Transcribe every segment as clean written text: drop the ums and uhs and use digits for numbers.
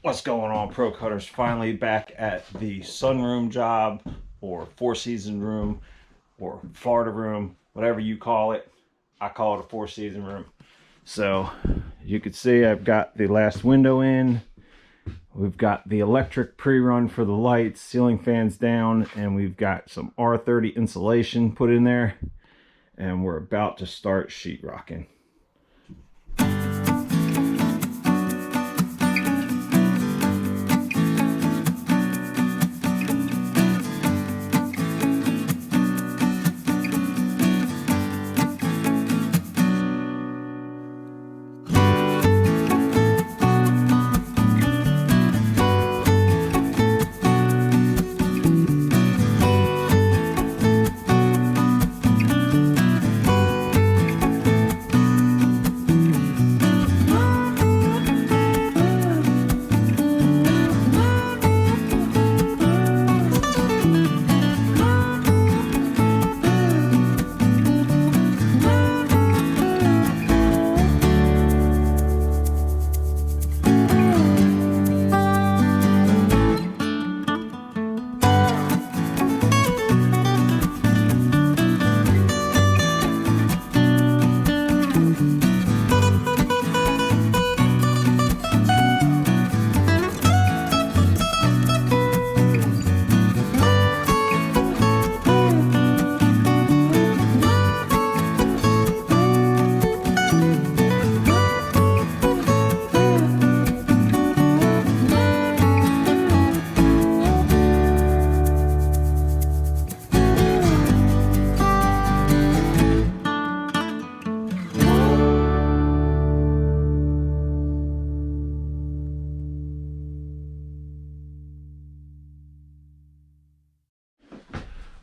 What's going on, Pro Cutters? Finally back at the sunroom job, or four-season room, or Florida room, whatever you call it. I call it a four-season room. So you can see I've got the last window in. We've got the electric pre-run for the lights, ceiling fans down, and we've got some R30 insulation put in there. And we're about to start sheetrocking.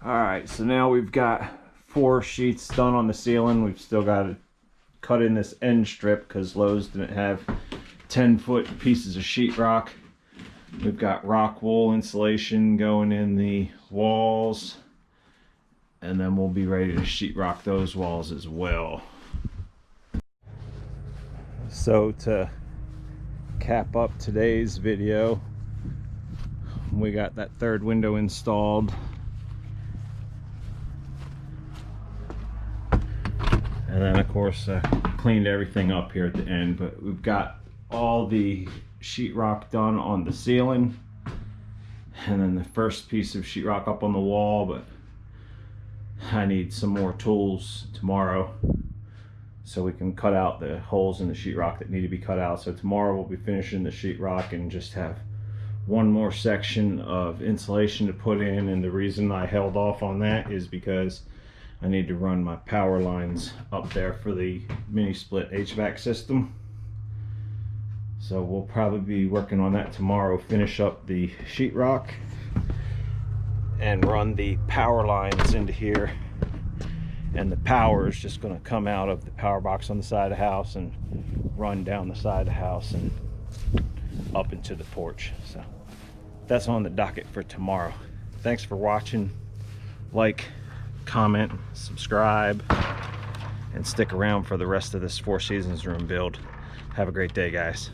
Alright, so now we've got 4 sheets done on the ceiling. We've still got to cut in this end strip because Lowe's didn't have 10-foot pieces of sheetrock. We've got rock wool insulation going in the walls, and then we'll be ready to sheetrock those walls as well. So to cap up today's video, we got that third window installed. And then of course cleaned everything up here at the end, but we've got all the sheetrock done on the ceiling, and then the first piece of sheetrock up on the wall, but I need some more tools tomorrow so we can cut out the holes in the sheetrock that need to be cut out. So tomorrow we'll be finishing the sheetrock and just have one more section of insulation to put in. And the reason I held off on that is because I need to run my power lines up there for the mini split HVAC system. So we'll probably be working on that tomorrow, finish up the sheetrock and run the power lines into here. And the power is just going to come out of the power box on the side of the house and run down the side of the house and up into the porch. So that's on the docket for tomorrow. Thanks for watching. Like, comment, subscribe, and stick around for the rest of this Four Seasons room build. Have a great day, guys.